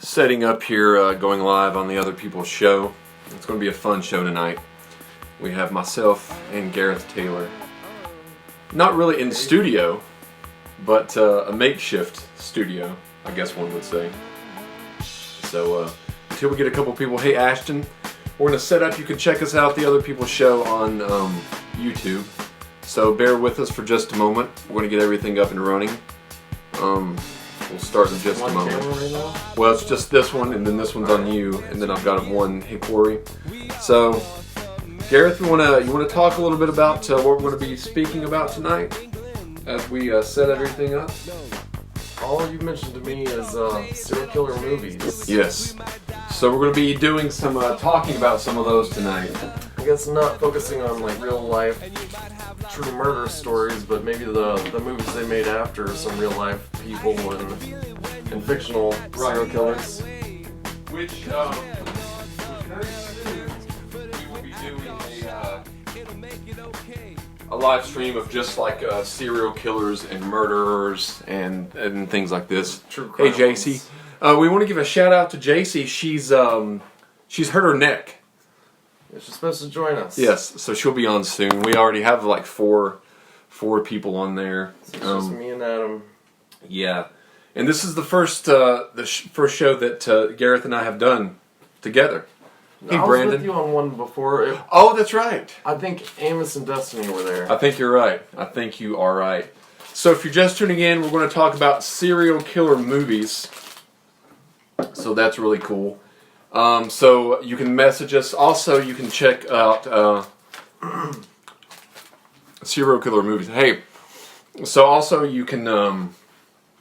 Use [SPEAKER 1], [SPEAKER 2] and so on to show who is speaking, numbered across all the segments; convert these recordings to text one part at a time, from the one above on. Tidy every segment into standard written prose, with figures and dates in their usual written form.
[SPEAKER 1] setting up here, going live on the Other People's show. It's going to be a fun show tonight. We have myself and Gareth Taylor. Not really in studio, but a makeshift studio, I guess one would say. So until we get a couple people, hey Ashton, we're going to set up. You can check us out, the Other People's show on YouTube. So bear with us for just a moment. We're going to get everything up and running. We'll start in just a moment. Right now? Well, it's just this one, and then this one's on you, and then I've got one hey Corey. So, Gareth, you wanna talk a little bit about what we're going to be speaking about tonight as we set everything up?
[SPEAKER 2] All you mentioned to me is serial killer movies.
[SPEAKER 1] Yes. So we're going to be doing some talking about some of those tonight.
[SPEAKER 2] I guess not focusing on like real life true murder stories, but maybe the movies they made after some real life people and fictional serial killers.
[SPEAKER 1] Which very soon we will be doing a live stream of just like serial killers and murderers and things like this.
[SPEAKER 2] True crime.
[SPEAKER 1] Hey JC, we want to give a shout out to JC. She's hurt her neck.
[SPEAKER 2] Yeah, she's supposed to join us.
[SPEAKER 1] Yes, so she'll be on soon. We already have like four people on there.
[SPEAKER 2] So it's just me and Adam.
[SPEAKER 1] Yeah, and this is the first first show that Gareth and I have done together. Hey,
[SPEAKER 2] I was
[SPEAKER 1] Brandon.
[SPEAKER 2] with you on one before.
[SPEAKER 1] Oh, that's right.
[SPEAKER 2] I think Amos and Destiny were there.
[SPEAKER 1] I think you're right. I think you are right. So if you're just tuning in, we're going to talk about serial killer movies. So that's really cool. So you can message us. Also, you can check out serial killer movies. Hey, so also you can.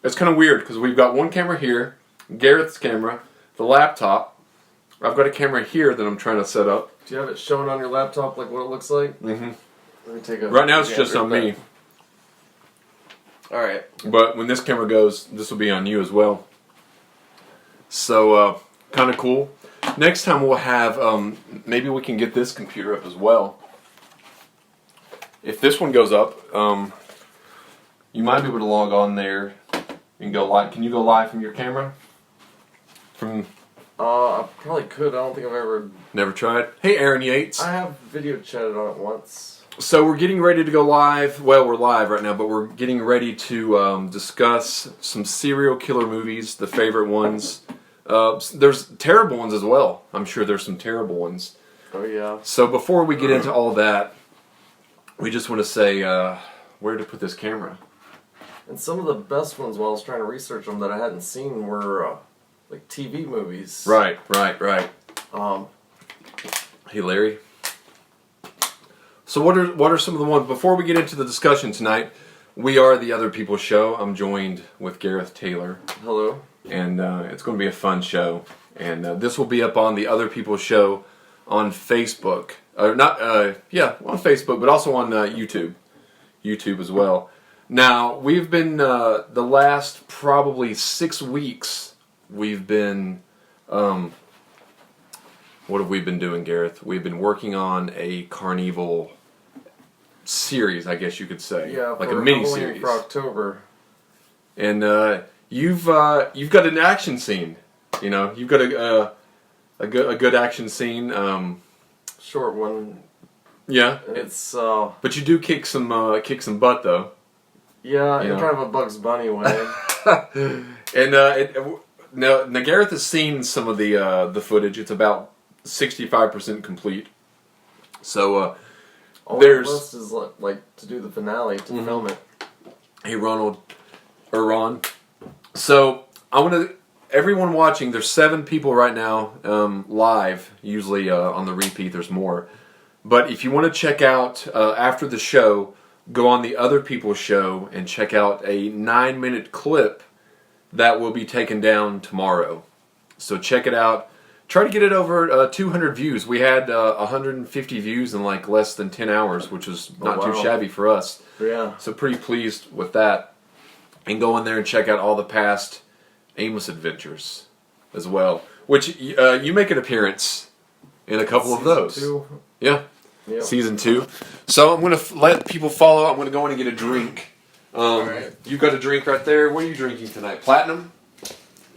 [SPEAKER 1] It's kind of weird because we've got one camera here, Gareth's camera, the laptop. I've got a camera here that I'm trying to set up.
[SPEAKER 2] Do you have it showing on your laptop like what it looks like?
[SPEAKER 1] Mm-hmm.
[SPEAKER 2] Let me take a.
[SPEAKER 1] Right now it's just on me.
[SPEAKER 2] All right.
[SPEAKER 1] But when this camera goes, this will be on you as well. So kind of cool. Next time we'll have, maybe we can get this computer up as well. If this one goes up, you might be able to log on there and go live. Can you go live from your camera?
[SPEAKER 2] I probably could. I don't think I've ever...
[SPEAKER 1] Never tried? Hey, Aaron Yates.
[SPEAKER 2] I have video chatted on it once.
[SPEAKER 1] So we're getting ready to go live. Well, we're live right now, but we're getting ready to discuss some serial killer movies, the favorite ones. There's terrible ones as well. I'm sure there's some terrible ones.
[SPEAKER 2] Oh, yeah.
[SPEAKER 1] So before we get into all that, we just want to say where to put this camera.
[SPEAKER 2] And some of the best ones, while I was trying to research them that I hadn't seen, were like TV movies.
[SPEAKER 1] Right. Hey, Larry. So what are some of the ones, before we get into the discussion tonight, we are the Other People's Show. I'm joined with Gareth Taylor.
[SPEAKER 2] Hello.
[SPEAKER 1] And it's going to be a fun show. And this will be up on the Other People's Show on Facebook. On Facebook, but also on YouTube. YouTube as well. Now, we've been, the last probably 6 weeks, we've been, what have we been doing, Gareth? We've been working on a CarnEvil series, I guess you could say.
[SPEAKER 2] Yeah,
[SPEAKER 1] like a
[SPEAKER 2] for
[SPEAKER 1] mini
[SPEAKER 2] Halloween
[SPEAKER 1] series.
[SPEAKER 2] for October.
[SPEAKER 1] And you've got an action scene. You know, you've got a good action scene.
[SPEAKER 2] Short one.
[SPEAKER 1] Yeah.
[SPEAKER 2] It's
[SPEAKER 1] but you do kick some butt though.
[SPEAKER 2] Yeah,
[SPEAKER 1] You
[SPEAKER 2] in
[SPEAKER 1] know.
[SPEAKER 2] kind of a Bugs Bunny way.
[SPEAKER 1] And now Gareth has seen some of the footage. It's about 65% complete. So
[SPEAKER 2] All
[SPEAKER 1] there's
[SPEAKER 2] the rest is like to do the finale to film it.
[SPEAKER 1] Hey Ron. So I want to everyone watching. There's 7 people right now live. Usually on the repeat there's more. But if you want to check out after the show, go on the Other People's Show and check out a 9-minute clip that will be taken down tomorrow. So check it out. Try to get it over 200 views. We had 150 views in like less than 10 hours, which was not too shabby for us.
[SPEAKER 2] Yeah.
[SPEAKER 1] So pretty pleased with that. And go in there and check out all the past Amos adventures as well. Which you make an appearance in a couple of those.
[SPEAKER 2] Season 2.
[SPEAKER 1] Yeah.
[SPEAKER 2] Yep.
[SPEAKER 1] Season 2. So I'm going to let people follow. I'm going to go in and get a drink.
[SPEAKER 2] Alright.
[SPEAKER 1] You've got a drink right there. What are you drinking tonight? Platinum?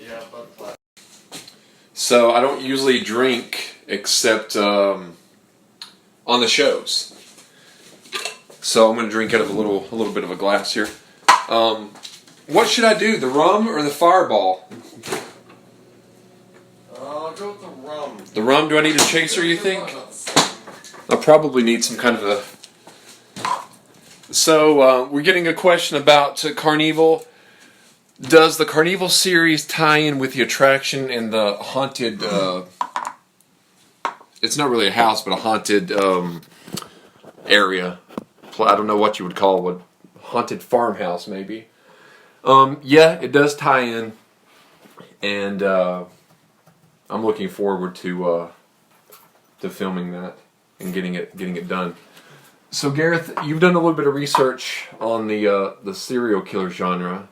[SPEAKER 2] Yeah, Bud Platinum.
[SPEAKER 1] So I don't usually drink except on the shows. So I'm going to drink out of a little bit of a glass here. What should I do? The rum or the Fireball?
[SPEAKER 2] I'll go with the rum.
[SPEAKER 1] The rum? Do I need a chaser, you think? I'll probably need some kind of a... So, we're getting a question about CarnEvil. Does the CarnEvil series tie in with the attraction and the haunted... it's not really a house, but a haunted area. I don't know what you would call it. Haunted farmhouse, maybe. Yeah, it does tie in. And I'm looking forward to filming that and getting it done. So Gareth, you've done a little bit of research on the serial killer genre,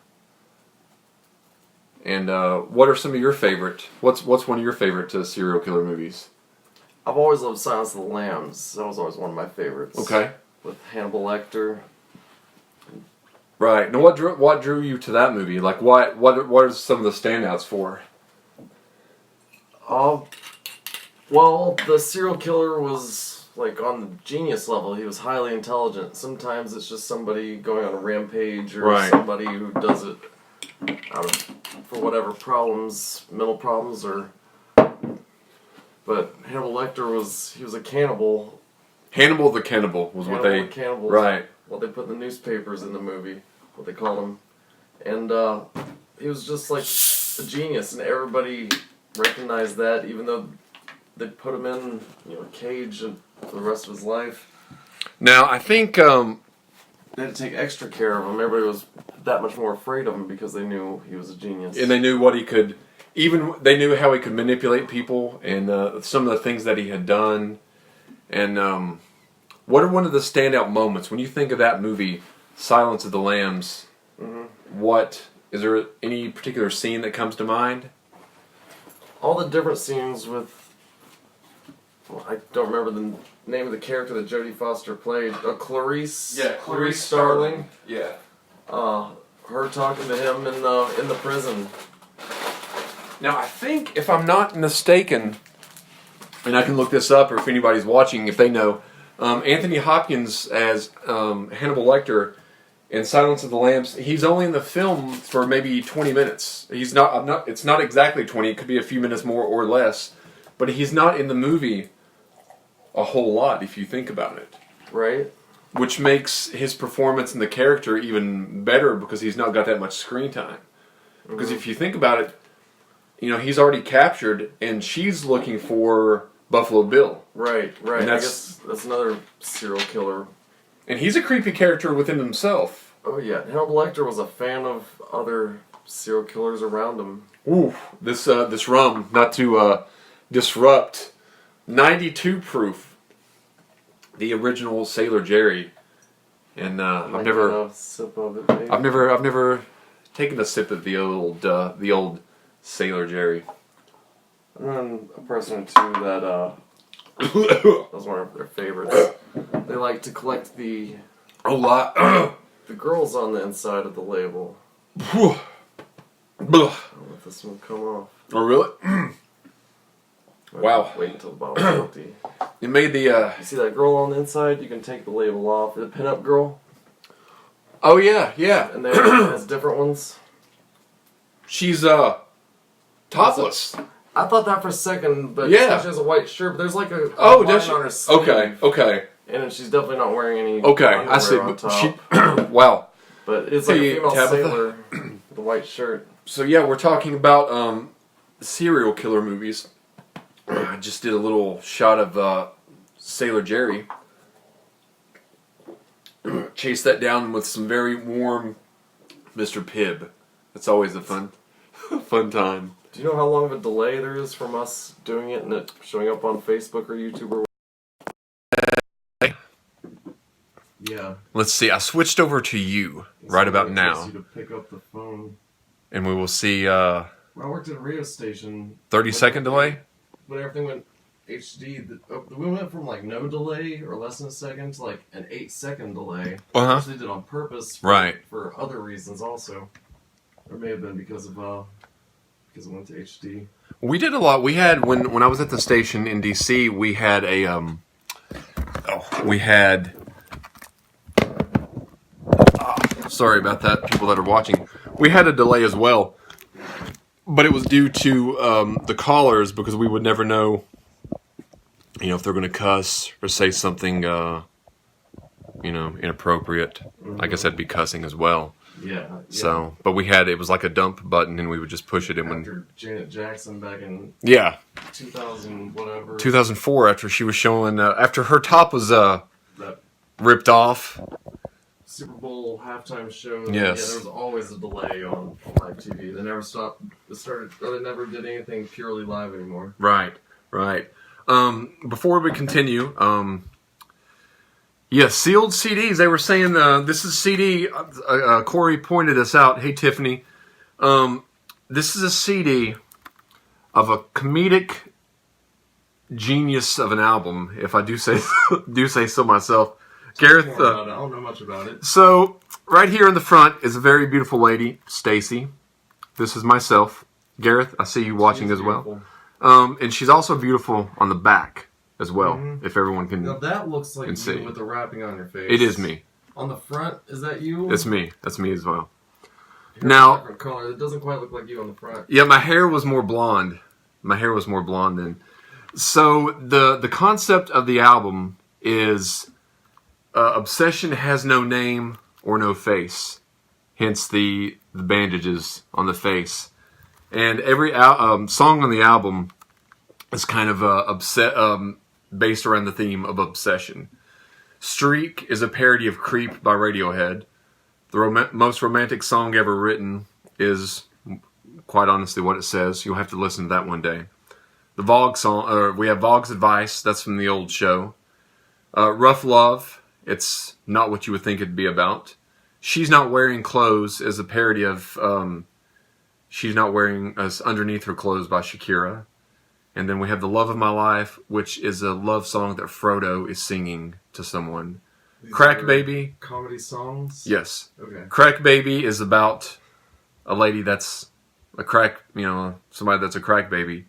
[SPEAKER 1] and what are some of your favorite? What's one of your favorite serial killer movies?
[SPEAKER 2] I've always loved Silence of the Lambs. That was always one of my favorites.
[SPEAKER 1] Okay.
[SPEAKER 2] With Hannibal Lecter.
[SPEAKER 1] Right. Now, what drew you to that movie? Like, what are some of the standouts for?
[SPEAKER 2] Well, the serial killer was like on the genius level. He was highly intelligent. Sometimes it's just somebody going on a rampage, or somebody who does it for whatever problems, mental problems, or. But Hannibal Lecter was a cannibal.
[SPEAKER 1] Hannibal the Cannibal was what they...
[SPEAKER 2] Cannibals,
[SPEAKER 1] right.
[SPEAKER 2] What they put in the newspapers in the movie, what they called him. And he was just like a genius, and everybody recognized that, even though they put him in a cage for the rest of his life.
[SPEAKER 1] Now, I think...
[SPEAKER 2] they had to take extra care of him. Everybody was that much more afraid of him because they knew he was a genius.
[SPEAKER 1] And they knew what he could... Even they knew how he could manipulate people, and some of the things that he had done. And what are one of the standout moments when you think of that movie, Silence of the Lambs? Mm-hmm. Is there any particular scene that comes to mind?
[SPEAKER 2] All the different scenes with, I don't remember the name of the character that Jodie Foster played. Clarice.
[SPEAKER 1] Yeah,
[SPEAKER 2] Clarice Starling.
[SPEAKER 1] Yeah.
[SPEAKER 2] Her talking to him in the prison.
[SPEAKER 1] Now I think, if I'm not mistaken, and I can look this up, or if anybody's watching, if they know, Anthony Hopkins as Hannibal Lecter in Silence of the Lambs. He's only in the film for maybe 20 minutes. He's not. It's not exactly 20. It could be a few minutes more or less, but he's not in the movie a whole lot if you think about it.
[SPEAKER 2] Right.
[SPEAKER 1] Which makes his performance and the character even better because he's not got that much screen time. Because if you think about it, he's already captured, and she's looking for Buffalo Bill.
[SPEAKER 2] Right.
[SPEAKER 1] And
[SPEAKER 2] I guess that's another serial killer.
[SPEAKER 1] And he's a creepy character within himself.
[SPEAKER 2] Oh yeah, Hannibal Lecter was a fan of other serial killers around him.
[SPEAKER 1] Ooh, this rum, not to disrupt, 92 proof, the original Sailor Jerry, and I've never
[SPEAKER 2] sip of it. Maybe.
[SPEAKER 1] I've never taken a sip of the old Sailor Jerry.
[SPEAKER 2] And then a person or two that was one of their favorites. They like to collect the girls on the inside of the label. I'll let this one come off.
[SPEAKER 1] Oh really? Wow.
[SPEAKER 2] Wait until the bottle's empty.
[SPEAKER 1] You made the
[SPEAKER 2] You see that girl on the inside? You can take the label off. The pinup girl.
[SPEAKER 1] Oh yeah.
[SPEAKER 2] And they has different ones.
[SPEAKER 1] She's topless.
[SPEAKER 2] I thought that for a second, but
[SPEAKER 1] yeah,
[SPEAKER 2] she has a white shirt. But there's like a
[SPEAKER 1] does she?
[SPEAKER 2] on her sleeve.
[SPEAKER 1] Okay.
[SPEAKER 2] And she's definitely not wearing any.
[SPEAKER 1] Okay, I see.
[SPEAKER 2] On top.
[SPEAKER 1] She, wow.
[SPEAKER 2] But it's like a female
[SPEAKER 1] Tabitha.
[SPEAKER 2] sailor with a white shirt.
[SPEAKER 1] So yeah, we're talking about serial killer movies. I just did a little shot of Sailor Jerry. Chase that down with some very warm Mr. Pibb. That's always a fun time.
[SPEAKER 2] Do you know how long of a delay there is from us doing it and it showing up on Facebook or YouTube or? Yeah.
[SPEAKER 1] Let's see. I switched over to you right about now,
[SPEAKER 2] You to pick up the phone.
[SPEAKER 1] and we will see.
[SPEAKER 2] When I worked at a radio station.
[SPEAKER 1] 30-second delay.
[SPEAKER 2] When everything went HD, we went from like no delay or less than a second to like an 8-second delay. Which they did on purpose.
[SPEAKER 1] Right.
[SPEAKER 2] For other reasons also. Or may have been because of because it went to HD.
[SPEAKER 1] We did a lot. We had when I was at the station in DC, we had a sorry about that, people that are watching. We had a delay as well, but it was due to the callers because we would never know, if they're going to cuss or say something, inappropriate. I guess that'd be cussing as well.
[SPEAKER 2] Yeah.
[SPEAKER 1] So, but it was like a dump button, and we would just push it in
[SPEAKER 2] After Janet Jackson back in 2000 whatever
[SPEAKER 1] 2004, after she was showing after her top was
[SPEAKER 2] that
[SPEAKER 1] ripped off.
[SPEAKER 2] Super Bowl halftime show.
[SPEAKER 1] Yes.
[SPEAKER 2] Yeah, there was always a delay on live TV. They never stopped. They never did anything purely live anymore.
[SPEAKER 1] Right. Before we continue, sealed CDs. They were saying this is CD. Corey pointed this out. Hey, Tiffany. This is a CD of a comedic genius of an album, if I do say so myself. Gareth.
[SPEAKER 2] I don't know much about it.
[SPEAKER 1] So right here in the front is a very beautiful lady, Stacy. This is myself, Gareth. I see you watching as well. And she's also beautiful on the back as well. Mm-hmm. If everyone can.
[SPEAKER 2] Now that looks like you
[SPEAKER 1] see.
[SPEAKER 2] With the wrapping on your face.
[SPEAKER 1] It is me.
[SPEAKER 2] On the front, is that you?
[SPEAKER 1] It's me. That's me as well.
[SPEAKER 2] Now, different color. It doesn't quite look like you on the front.
[SPEAKER 1] Yeah, my hair was more blonde. Then. So the concept of the album is obsession has no name or no face. Hence the bandages on the face. And every song on the album is kind of based around the theme of obsession. Streak is a parody of Creep by Radiohead. The most romantic song ever written is, quite honestly, what it says. You'll have to listen to that one day. The Vogue song, we have Vogue's Advice. That's from the old show. Rough Love. It's not what you would think it'd be about. She's Not Wearing Clothes is a parody of She's Not Wearing Us Underneath Her Clothes by Shakira. And then we have The Love of My Life, which is a love song that Frodo is singing to someone.
[SPEAKER 2] These
[SPEAKER 1] Crack Baby.
[SPEAKER 2] Comedy songs?
[SPEAKER 1] Yes.
[SPEAKER 2] Okay.
[SPEAKER 1] Crack Baby is about a lady that's a crack, somebody that's a crack baby.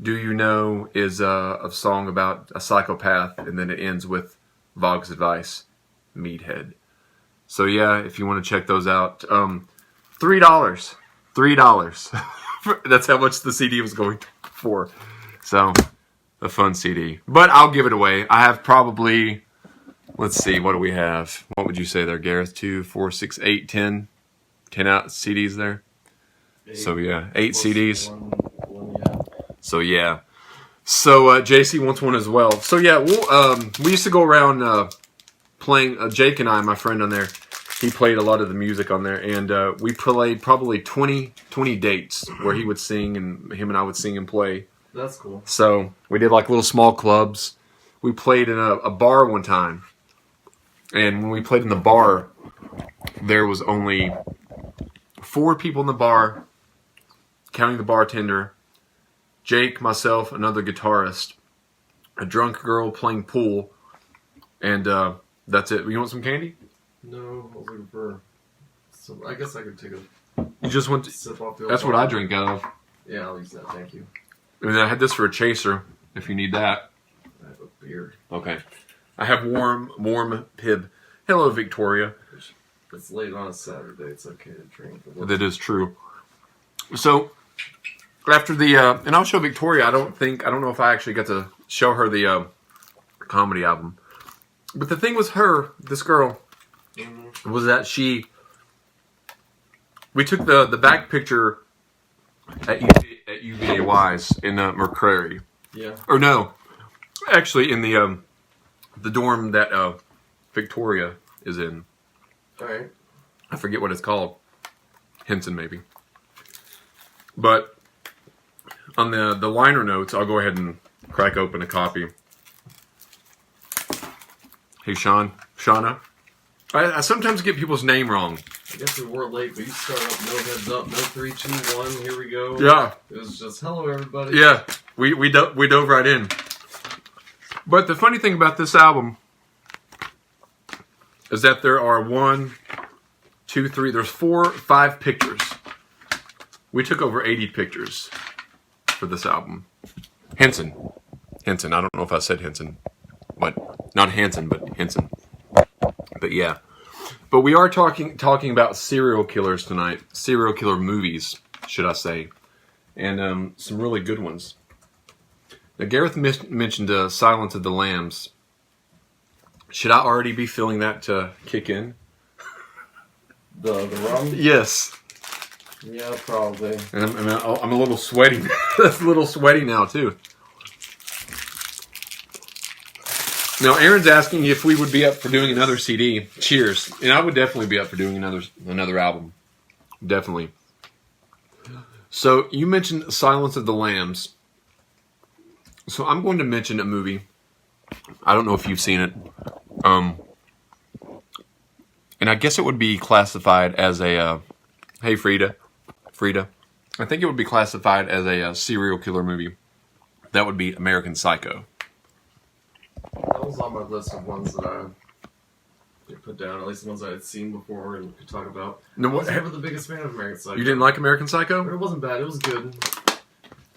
[SPEAKER 1] Do You Know is a song about a psychopath, and then it ends with Vogue's Advice, Meathead. So yeah, if you want to check those out, $3. $3. That's how much the CD was going for. So, a fun CD. But I'll give it away. I have probably, let's see, what do we have? What would you say there, Gareth? 2, 4, 6, 8, 10? 10 out CDs there? 8. So yeah, 8 CDs.
[SPEAKER 2] One, yeah.
[SPEAKER 1] So yeah. So JC wants one as well. So yeah, we used to go around playing, Jake and I, my friend on there, he played a lot of the music on there, and we played probably 20 dates where he would sing and him and I would sing and play.
[SPEAKER 2] That's cool.
[SPEAKER 1] So we did like little small clubs. We played in a bar one time, and when we played in the bar, there was only 4 people in the bar, counting the bartender, Jake, myself, another guitarist, a drunk girl playing pool, and that's it. You want some candy?
[SPEAKER 2] No, I was looking for. So I guess I could take a.
[SPEAKER 1] You just want to
[SPEAKER 2] sip off the.
[SPEAKER 1] That's what I drink out of.
[SPEAKER 2] Yeah, I'll use that. Thank you.
[SPEAKER 1] And I had this for a chaser, if you need that.
[SPEAKER 2] I have a beer.
[SPEAKER 1] Okay. I have warm Pib. Hello, Victoria.
[SPEAKER 2] It's late on a Saturday. It's okay to drink.
[SPEAKER 1] That is true. So, after the and I'll show Victoria. I don't know if I actually got to show her the comedy album. But the thing with her, this girl, was that we took the back picture at UVAY's in McCrary.
[SPEAKER 2] Yeah.
[SPEAKER 1] Or no, actually in the dorm that Victoria is in.
[SPEAKER 2] All right.
[SPEAKER 1] I forget what it's called. Henson, maybe. But on the liner notes, I'll go ahead and crack open a copy. Hey, Shauna. I sometimes get people's name wrong.
[SPEAKER 2] I guess we were late, but you started up no heads up, no 3, 2, 1. Here we go.
[SPEAKER 1] Yeah.
[SPEAKER 2] It was just hello everybody.
[SPEAKER 1] Yeah, we dove right in. But the funny thing about this album is that there are 1, 2, 3. There's 4, 5 pictures. We took over 80 pictures for this album. Henson. I don't know if I said Henson. But not Hanson, but Henson. But yeah. But we are talking about serial killers tonight. Serial killer movies, should I say. And some really good ones. Now, Gareth mentioned Silence of the Lambs. Should I already be feeling that to kick in?
[SPEAKER 2] The rum?
[SPEAKER 1] Yes.
[SPEAKER 2] Yeah, probably.
[SPEAKER 1] And I'm a little sweaty. That's a little sweaty now, too. Now, Aaron's asking if we would be up for doing another CD. Cheers. And I would definitely be up for doing another album. Definitely. So, you mentioned Silence of the Lambs. So, I'm going to mention a movie. I don't know if you've seen it. And I guess it would be classified as a... hey, Frida. I think it would be classified as a serial killer movie. That would be American Psycho.
[SPEAKER 2] That was on my list of ones that I put down, at least the ones I had seen before and could talk about.
[SPEAKER 1] No,
[SPEAKER 2] I was never the biggest fan of American Psycho.
[SPEAKER 1] You didn't like American Psycho?
[SPEAKER 2] It wasn't bad, it was good.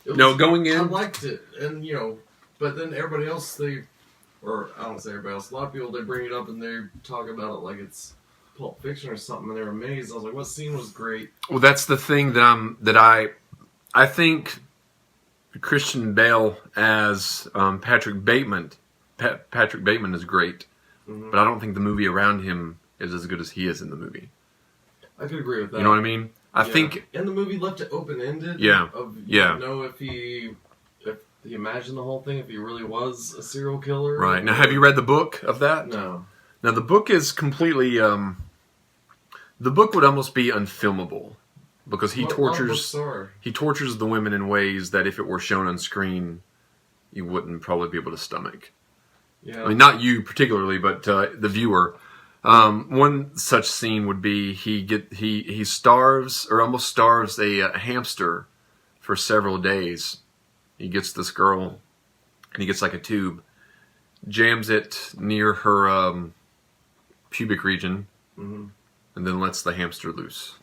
[SPEAKER 1] Going in...
[SPEAKER 2] I liked it, and but then everybody else, I don't say everybody else, a lot of people, they bring it up and they talk about it like it's Pulp Fiction or something, and they're amazed. I was like, what scene was great? Well,
[SPEAKER 1] that's the thing that I think Christian Bale as Patrick Bateman is great, but I don't think the movie around him is as good as he is in the movie.
[SPEAKER 2] I could agree with that.
[SPEAKER 1] You know what I mean? I think...
[SPEAKER 2] And the movie left it open-ended.
[SPEAKER 1] Yeah.
[SPEAKER 2] You don't know if he imagined the whole thing, if he really was a serial killer.
[SPEAKER 1] Right. Now, have you read the book of that?
[SPEAKER 2] No.
[SPEAKER 1] Now, the book is completely... the book would almost be unfilmable because he tortures the women in ways that if it were shown on screen, you wouldn't probably be able to stomach.
[SPEAKER 2] Yeah.
[SPEAKER 1] I mean, not you particularly, but the viewer. One such scene would be he starves or almost starves a hamster for several days. He gets this girl, and he gets like a tube, jams it near her pubic region, and then lets the hamster loose.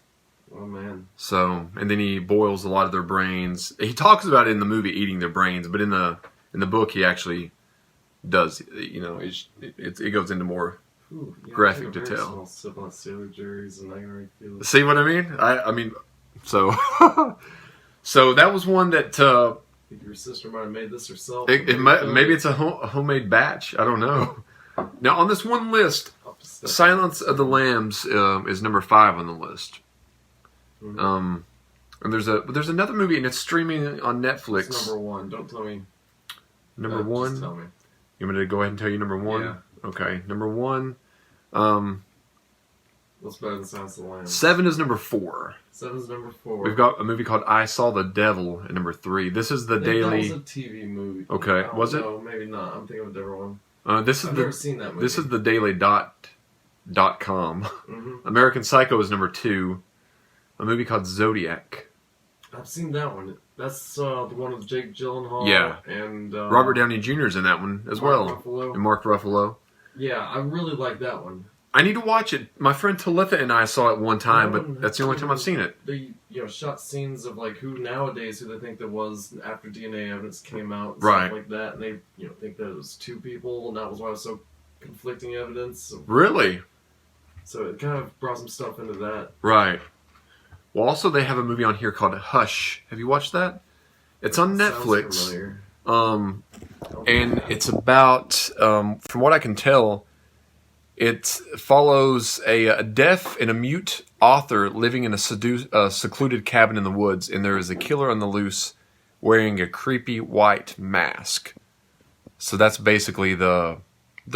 [SPEAKER 2] Oh, man.
[SPEAKER 1] So, and then he boils a lot of their brains. He talks about it in the movie, eating their brains, but in the book, he actually does. It goes into more graphic detail.
[SPEAKER 2] Sip on Sailor Jerry's and I can already feel it.
[SPEAKER 1] See what I mean? I mean, so so that was one that.
[SPEAKER 2] I think your sister might have made this herself.
[SPEAKER 1] Maybe it's a homemade batch. I don't know. Now on this one list, Silence of the Lambs is number 5 on the list. And there's another movie and it's streaming on Netflix.
[SPEAKER 2] It's number 1. Don't tell me.
[SPEAKER 1] Number 1.
[SPEAKER 2] Just tell me.
[SPEAKER 1] You want me to go ahead and tell you number 1?
[SPEAKER 2] Yeah.
[SPEAKER 1] Okay. Number 1.
[SPEAKER 2] What's better than Silence of the Lambs?
[SPEAKER 1] 7 is number 4.
[SPEAKER 2] 7 is number 4.
[SPEAKER 1] We've got a movie called I Saw the Devil at number 3. This is the daily.
[SPEAKER 2] That was a TV movie.
[SPEAKER 1] Okay, was it?
[SPEAKER 2] No, maybe not. I'm thinking of a different one. I've
[SPEAKER 1] never
[SPEAKER 2] seen that movie.
[SPEAKER 1] This is the daily.com. American Psycho is number 2. A movie called Zodiac.
[SPEAKER 2] I've seen that one. That's the one with Jake Gyllenhaal.
[SPEAKER 1] Yeah.
[SPEAKER 2] And
[SPEAKER 1] Robert Downey Jr. is in that one as well.
[SPEAKER 2] Ruffalo.
[SPEAKER 1] And Mark Ruffalo.
[SPEAKER 2] Yeah, I really like that one.
[SPEAKER 1] I need to watch it. My friend Talitha and I saw it one time, but that's the only time I've seen it.
[SPEAKER 2] They shot scenes of like who they think that was after DNA evidence came out, and
[SPEAKER 1] right?
[SPEAKER 2] Stuff like that, and they think that it was 2 people, and that was why it was so conflicting evidence.
[SPEAKER 1] Really?
[SPEAKER 2] So it kind of brought some stuff into that.
[SPEAKER 1] Right. Well, also they have a movie on here called Hush. Have you watched that? It's on Netflix.
[SPEAKER 2] Sounds familiar.
[SPEAKER 1] And it's about, from what I can tell, it follows a deaf and a mute author living in a secluded cabin in the woods, and there is a killer on the loose wearing a creepy white mask. So that's basically the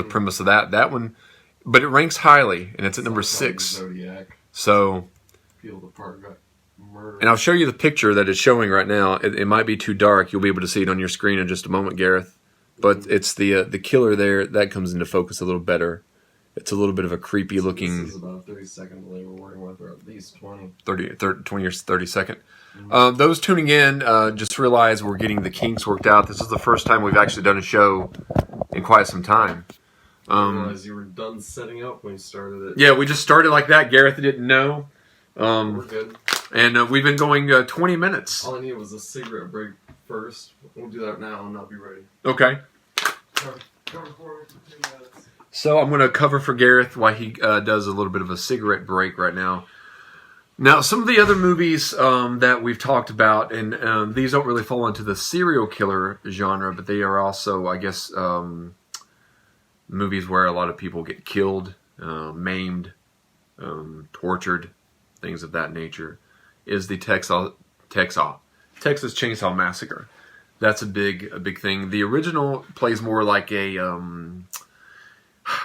[SPEAKER 1] premise of that one. But it ranks highly, and it's at number 6.
[SPEAKER 2] Zodiac.
[SPEAKER 1] So,
[SPEAKER 2] Peeled apart, got murdered.
[SPEAKER 1] and I'll show you the picture that it's showing right now. It might be too dark. You'll be able to see it on your screen in just a moment, Gareth. But it's the killer there that comes into focus a little better. It's a little bit of a creepy looking.
[SPEAKER 2] This is about a 30-second delay we're working with, or at least 20.
[SPEAKER 1] 20 or 30 second. Those tuning in, just realize we're getting the kinks worked out. This is the first time we've actually done a show in quite some time.
[SPEAKER 2] I realized you were done setting up when you started it.
[SPEAKER 1] Yeah, we just started like that. Gareth didn't know.
[SPEAKER 2] We're good.
[SPEAKER 1] And we've been going 20 minutes.
[SPEAKER 2] All I needed was a cigarette break first. We'll do that now and I'll be ready.
[SPEAKER 1] Okay.
[SPEAKER 2] Cover for 2 minutes.
[SPEAKER 1] So I'm going to cover for Gareth while he does a little bit of a cigarette break right now. Now, some of the other movies that we've talked about, and these don't really fall into the serial killer genre, but they are also, I guess, movies where a lot of people get killed, maimed, tortured, things of that nature, is the Texas Chainsaw Massacre. That's a big thing. The original plays more like a,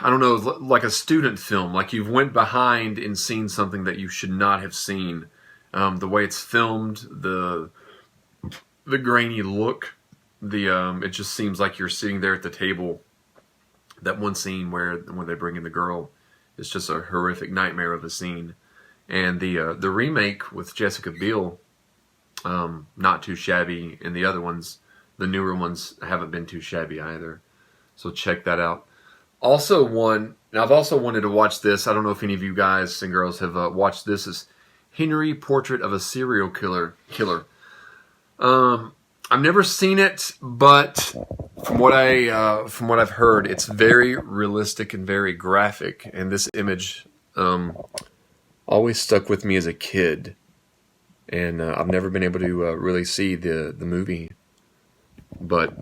[SPEAKER 1] I don't know, like a student film. Like you've went behind and seen something that you should not have seen. The way it's filmed, the grainy look, it just seems like you're sitting there at the table. That one scene where when they bring in the girl, it's just a horrific nightmare of a scene. And the remake with Jessica Biel, not too shabby, and the other ones, the newer ones, haven't been too shabby either. So check that out. Also I've also wanted to watch this. I don't know if any of you guys and girls have watched this. Is Henry, Portrait of a Serial Killer. I've never seen it, but from what I've heard, it's very realistic and very graphic. And this image always stuck with me as a kid, and I've never been able to really see the movie, but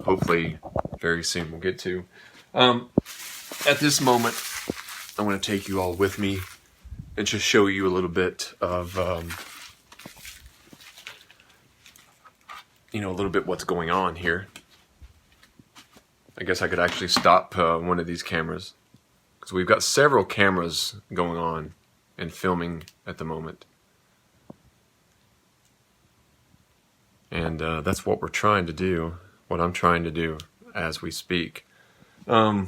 [SPEAKER 1] hopefully very soon we'll get to. At this moment, I'm going to take you all with me and just show you a little bit of, a little bit what's going on here. I guess I could actually stop one of these cameras, because we've got several cameras going on and filming at the moment. And that's what we're trying to do, what I'm trying to do as we speak. Cut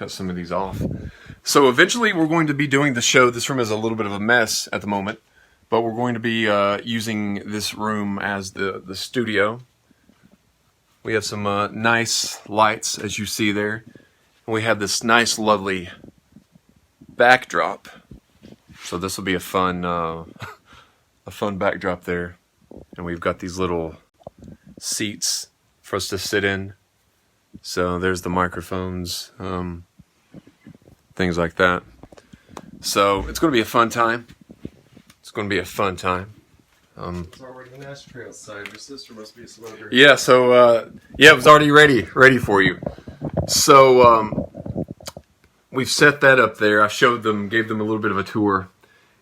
[SPEAKER 1] some of these off. So eventually we're going to be doing the show. This room is a little bit of a mess at the moment, but we're going to be using this room as the studio. We have some nice lights, as you see there. And we have this nice, lovely backdrop. So this will be a fun backdrop there. And we've got these little seats for us to sit in. So there's the microphones, things like that. So it's going to be a fun time. It's going to be a fun time.
[SPEAKER 2] It's already an ashtray outside. Your sister must be a smoker.
[SPEAKER 1] Yeah, so, it was already ready for you. So, we've set that up there. I showed them, gave them a little bit of a tour.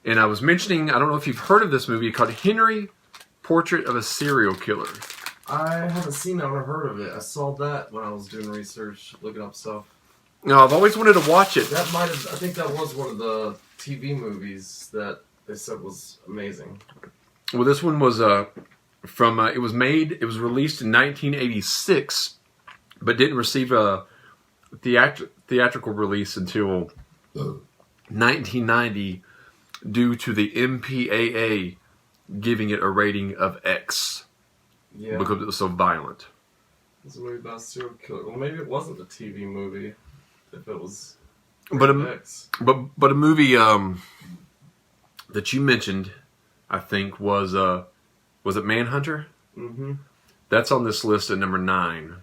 [SPEAKER 1] And I was mentioning, I don't know if you've heard of this movie called Henry, Portrait of a Serial Killer.
[SPEAKER 2] I haven't seen it or heard of it. I saw that when I was doing research, looking up stuff.
[SPEAKER 1] No, I've always wanted to watch it.
[SPEAKER 2] I think that was one of the TV movies that they said was amazing.
[SPEAKER 1] Well, this one was it was released in 1986, but didn't receive a theatrical release until 1990 due to the MPAA giving it a rating of X. Yeah. Because it was so violent.
[SPEAKER 2] It's a movie about a serial killer. Well, maybe it wasn't a TV movie. If it was
[SPEAKER 1] X. But a movie that you mentioned, I think, was it Manhunter? Mm-hmm. That's on this list at number 9.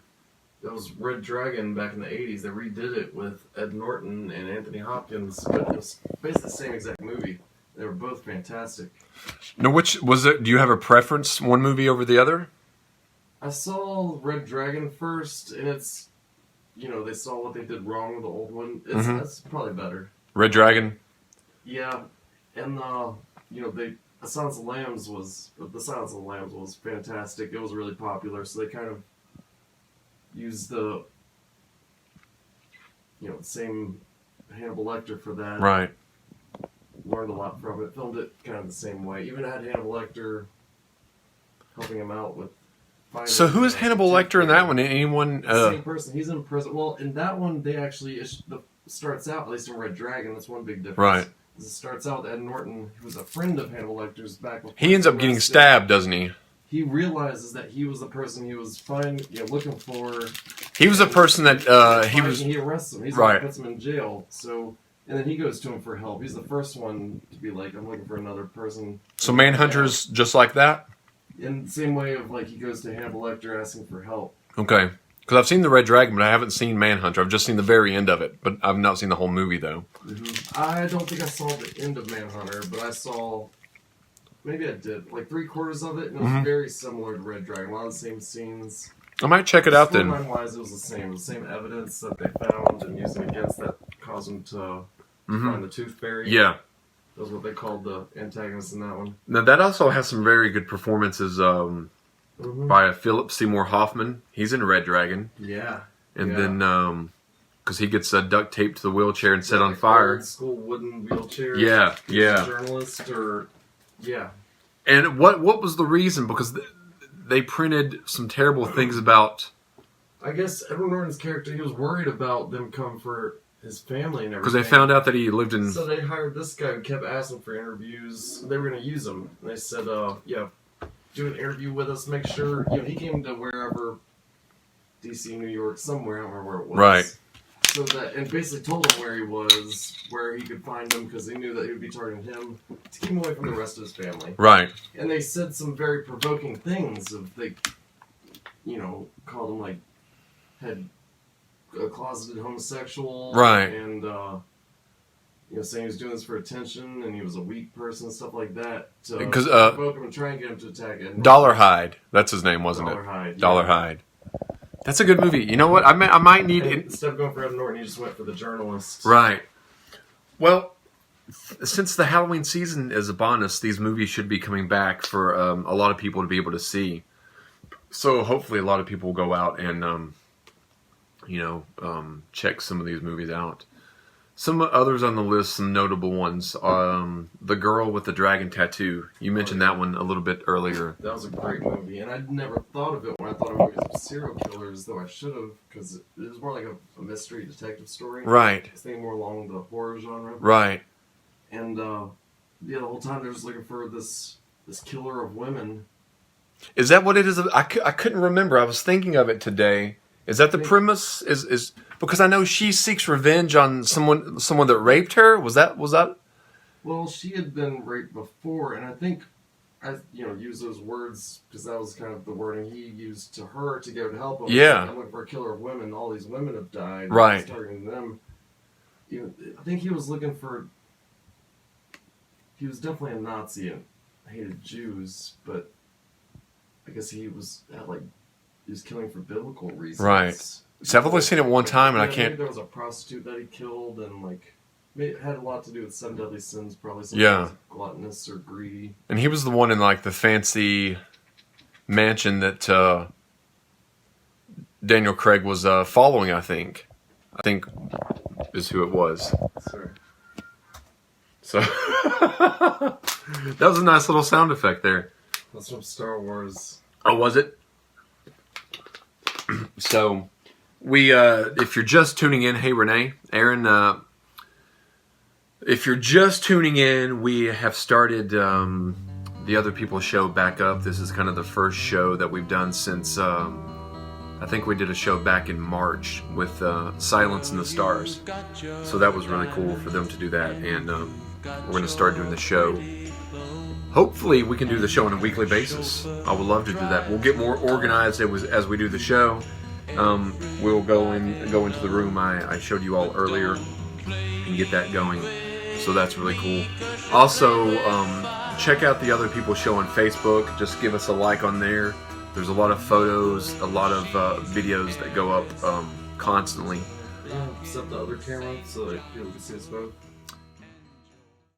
[SPEAKER 2] That was Red Dragon back in the 80s. They redid it with Ed Norton and Anthony Hopkins. But it was basically the same exact movie. They were both fantastic.
[SPEAKER 1] Now, which was it? Do you have a preference, one movie over the other?
[SPEAKER 2] I saw Red Dragon first, and it's, they saw what they did wrong with the old one. That's probably better.
[SPEAKER 1] Red Dragon?
[SPEAKER 2] Yeah. And, the Silence of the Lambs was fantastic. It was really popular, so they kind of used the same Hannibal Lecter for that.
[SPEAKER 1] Right.
[SPEAKER 2] Learned a lot from it. Filmed it kind of the same way. Even had Hannibal Lecter helping him out with finding...
[SPEAKER 1] So who is Hannibal Lecter in that one? Anyone?
[SPEAKER 2] Same person. He's in prison. Well, in that one, they actually... starts out, at least in Red Dragon, that's one big difference.
[SPEAKER 1] Right.
[SPEAKER 2] It starts out with Ed Norton, who was a friend of Hannibal Lecter's back before...
[SPEAKER 1] He ends up getting stabbed, doesn't he?
[SPEAKER 2] He realizes that he was the person he was looking for.
[SPEAKER 1] He was the person that he
[SPEAKER 2] arrests him. He's the one who puts him in jail. So And then he goes to him for help. He's the first one to be like, I'm looking for another person.
[SPEAKER 1] So Manhunter's just like that?
[SPEAKER 2] In the same way of like he goes to Hannibal Lecter asking for help.
[SPEAKER 1] Okay. Because I've seen The Red Dragon, but I haven't seen Manhunter. I've just seen the very end of it, but I've not seen the whole movie, though.
[SPEAKER 2] Mm-hmm. I don't think I saw the end of Manhunter, but I saw... Maybe I did. Like 3/4 of it, and it was very similar to Red Dragon. A lot of the same scenes.
[SPEAKER 1] I might check it out then.
[SPEAKER 2] Storyline-wise, it was the same. The same evidence that they found and using against that caused them to find the Tooth Fairy.
[SPEAKER 1] Yeah.
[SPEAKER 2] That was what they called the antagonist in that one.
[SPEAKER 1] Now, that also has some very good performances by Philip Seymour Hoffman. He's in Red Dragon.
[SPEAKER 2] Yeah.
[SPEAKER 1] And then, because he gets duct taped to the wheelchair and set on fire.
[SPEAKER 2] Old school wooden wheelchair.
[SPEAKER 1] Yeah, yeah.
[SPEAKER 2] Journalist or... Yeah.
[SPEAKER 1] And what was the reason? Because they printed some terrible things about...
[SPEAKER 2] I guess Edward Norton's character, he was worried about them coming for his family and everything.
[SPEAKER 1] Because they found out that he lived in...
[SPEAKER 2] So they hired this guy who kept asking for interviews. They were going to use him. And they said, yeah, do an interview with us. Make sure... You know, he came to wherever... D.C., New York, somewhere. I don't remember where it was.
[SPEAKER 1] Right.
[SPEAKER 2] So that... And basically told him where he was, where he could find him, because they knew that he would be targeting him to keep him away from the rest of his family.
[SPEAKER 1] Right.
[SPEAKER 2] And they said some very provoking things. They, you know, called him, like, had a closeted homosexual.
[SPEAKER 1] Right.
[SPEAKER 2] And, you know, saying he was doing this for attention and he was a weak person and stuff like that. To provoke him and try and get him to attack it.
[SPEAKER 1] Dollarhide. That's his name, wasn't
[SPEAKER 2] Dollarhide,
[SPEAKER 1] it? Dollarhide. That's a good movie. You know what? I might need...
[SPEAKER 2] Instead of going for Edward Norton, he just went for the journalist.
[SPEAKER 1] Right. Well, since the Halloween season is upon us, these movies should be coming back for a lot of people to be able to see. So hopefully a lot of people will go out and, check some of these movies out. Some others on the list, some notable ones. The Girl with the Dragon Tattoo. You mentioned that one a little bit earlier.
[SPEAKER 2] That was a great movie, and I'd never thought of it when I thought of movies of serial killers, though I should have, because it was more like a mystery detective story.
[SPEAKER 1] Right.
[SPEAKER 2] It's thinking more along the horror genre.
[SPEAKER 1] Right.
[SPEAKER 2] And, the whole time they're just looking for this killer of women.
[SPEAKER 1] Is that what it is? I couldn't remember. I was thinking of it today. Is that the premise? Is because I know she seeks revenge on someone that raped her. Was that?
[SPEAKER 2] Well, she had been raped before, and I think I used those words because that was kind of the wording he used to her to go to help him.
[SPEAKER 1] Yeah.
[SPEAKER 2] I'm looking for a killer of women. All these women have died.
[SPEAKER 1] Right.
[SPEAKER 2] He's targeting them. I think he was looking for. He was definitely a Nazi and hated Jews, but I guess he was killing for biblical reasons.
[SPEAKER 1] Right. So I've only seen it one time, and I can't...
[SPEAKER 2] Maybe there was a prostitute that he killed, and, it had a lot to do with Seven Deadly Sins, probably something gluttonous or greedy. And
[SPEAKER 1] he was the one in, the fancy mansion that Daniel Craig was following, I think. I think is who it was.
[SPEAKER 2] Sure.
[SPEAKER 1] So, that was a nice little sound effect there.
[SPEAKER 2] That's from Star Wars.
[SPEAKER 1] Oh, was it? So... We, if you're just tuning in, hey Renee, Aaron, if you're just tuning in, we have started the Other People show back up. This is kind of the first show that we've done since, I think we did a show back in March with Silence in the Stars. So that was really cool for them to do that, and we're going to start doing the show. Hopefully we can do the show on a weekly basis. I would love to do that. We'll get more organized as we do the show. We'll go into the room I showed you all earlier and get that going. So that's really cool. Also, check out the Other People show on Facebook. Just give us a like on there. There's a lot of photos, a lot of videos that go up constantly.
[SPEAKER 2] Set the other camera so that people can see us both.